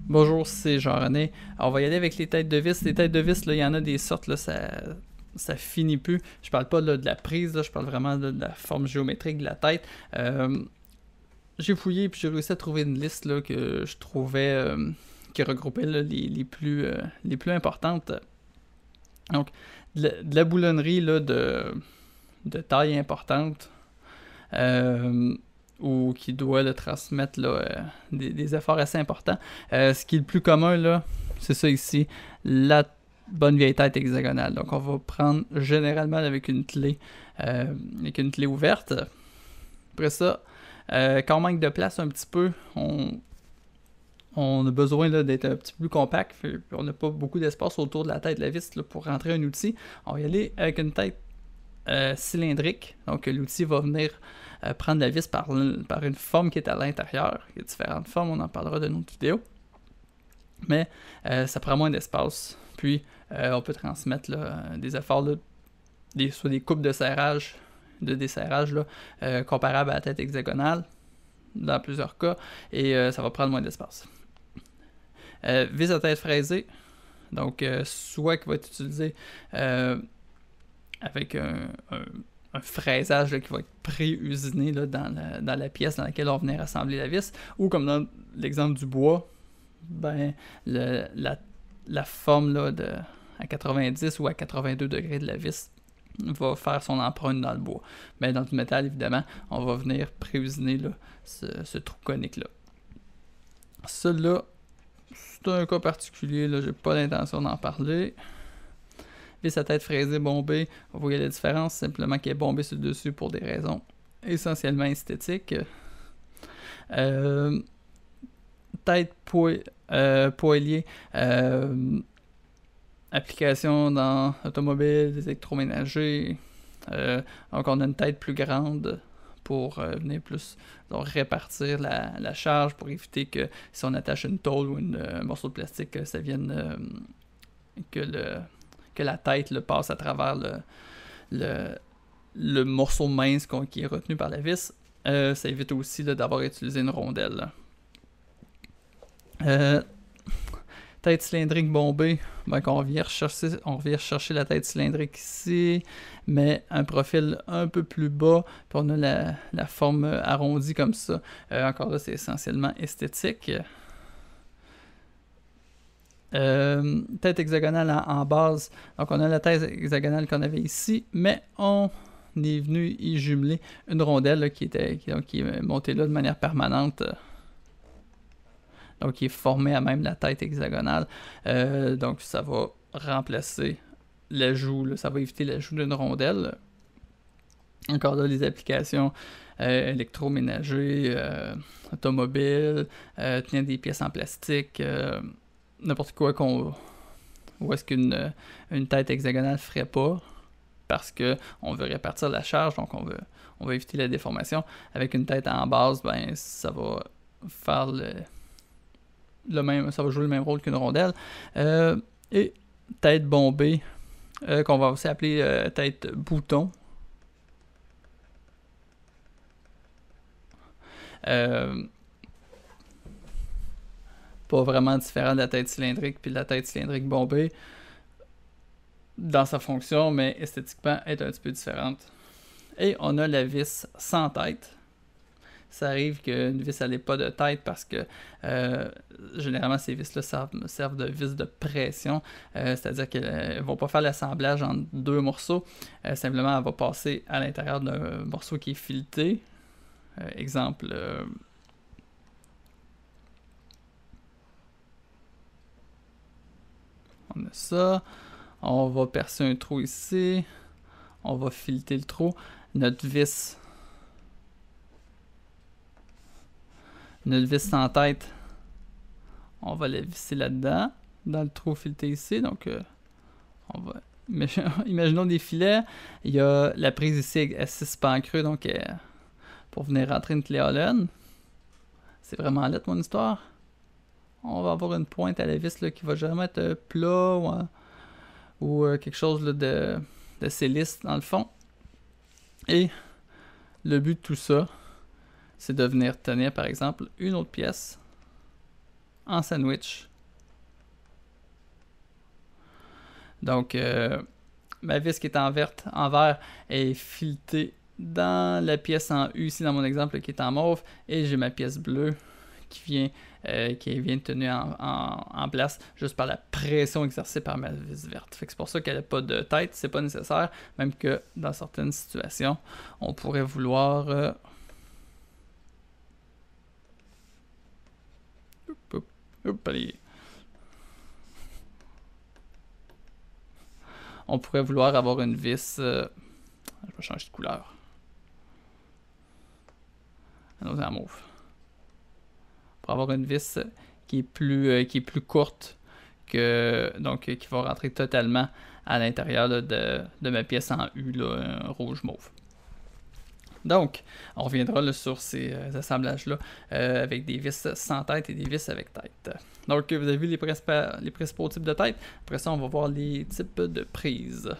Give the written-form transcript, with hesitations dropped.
Bonjour, c'est Jean-René. Alors, on va y aller avec les têtes de vis. Les têtes de vis, là, il y en a des sortes, là, ça finit plus. Je parle pas là, de la prise, là, je parle vraiment là, de la forme géométrique de la tête. J'ai fouillé puis j'ai réussi à trouver une liste là, que je trouvais qui regroupait là, les plus importantes. Donc, de la boulonnerie là, de taille importante. Euh, ou qui doit le transmettre là, des efforts assez importants. Ce qui est le plus commun, là, c'est ça ici, la bonne vieille tête hexagonale. Donc on va prendre généralement avec une clé ouverte. Après ça, quand on manque de place un petit peu, on a besoin là, d'être un petit peu plus compact. Puis on n'a pas beaucoup d'espace autour de la tête de la vis là, pour rentrer un outil. On va y aller avec une tête cylindrique. Donc l'outil va venir prendre la vis par une forme qui est à l'intérieur. Il y a différentes formes, on en parlera dans une autre vidéo. Mais ça prend moins d'espace. Puis on peut transmettre là, des efforts, là, soit des coupes de serrage, de desserrage là, comparables à la tête hexagonale dans plusieurs cas, et ça va prendre moins d'espace. Vis à tête fraisée, donc soit qui va être utilisé avec un fraisage là, qui va être pré-usiné là, dans la pièce dans laquelle on va venir assembler la vis, ou comme dans l'exemple du bois, ben, la forme là, à 90 ou à 82 degrés de la vis va faire son empreinte dans le bois. Mais dans du métal, évidemment, on va venir pré-usiner là, ce trou conique-là. Celui-là, c'est un cas particulier, là, j'ai pas l'intention d'en parler. Vis à tête fraisée bombée, vous voyez la différence, simplement qu'elle est bombée sur le dessus pour des raisons essentiellement esthétiques. Tête poêlier, application dans l'automobile, des électroménagers. Donc on a une tête plus grande pour venir plus donc, répartir la charge pour éviter que si on attache une tôle ou un morceau de plastique, que ça vienne que la tête le passe à travers le morceau mince qui est retenu par la vis. Ça évite aussi là, d'avoir utilisé une rondelle. Tête cylindrique bombée, ben, on vient rechercher la tête cylindrique ici, mais un profil un peu plus bas, puis on a la forme arrondie comme ça. Encore là, c'est essentiellement esthétique. Tête hexagonale en base, donc on a la tête hexagonale qu'on avait ici, mais on est venu y jumeler une rondelle là, qui est montée là de manière permanente. Donc, qui est formé à même la tête hexagonale. Donc, ça va remplacer l'ajout, là, ça va éviter l'ajout d'une rondelle. Encore là, les applications électroménager, automobile, tenir des pièces en plastique, n'importe quoi où est-ce qu'une tête hexagonale ferait pas, parce qu'on veut répartir la charge, donc on veut éviter la déformation. Avec une tête en base, ben, ça va faire ça va jouer le même rôle qu'une rondelle. Et tête bombée, qu'on va aussi appeler tête bouton. Pas vraiment différent de la tête cylindrique puis de la tête cylindrique bombée dans sa fonction, mais esthétiquement est un petit peu différente. Et on a la vis sans tête. Ça arrive qu'une vis n'ait pas de tête parce que généralement ces vis-là servent de vis de pression, c'est-à-dire qu'elles ne vont pas faire l'assemblage en deux morceaux, simplement elle va passer à l'intérieur d'un morceau qui est fileté. Exemple, on a ça, on va percer un trou ici, on va fileter le trou, notre vis sans tête, on va la visser là-dedans, dans le trou fileté ici. Donc, on va. Imaginons des filets. Il y a la prise ici à 6 pans creux, donc pour venir rentrer une clé Allen. C'est vraiment lettre mon histoire. On va avoir une pointe à la vis là, qui va jamais être plat ou quelque chose là, de lisse dans le fond. Et le but de tout ça, c'est de venir tenir par exemple une autre pièce en sandwich. Donc, ma vis qui est en vert est filetée dans la pièce en U, ici dans mon exemple qui est en mauve, et j'ai ma pièce bleue qui vient de tenir en place juste par la pression exercée par ma vis verte. Fait que c'est pour ça qu'elle n'a pas de tête, c'est pas nécessaire, même que dans certaines situations, on pourrait vouloir... On pourrait vouloir avoir une vis... je vais changer de couleur. Un autre en mauve. Pour avoir une vis qui est plus courte, donc qui va rentrer totalement à l'intérieur de ma pièce en U, là, rouge-mauve. Donc, on reviendra là, sur ces assemblages-là avec des vis sans tête et des vis avec tête. Donc, vous avez vu les principaux types de tête. Après ça, on va voir les types de prises.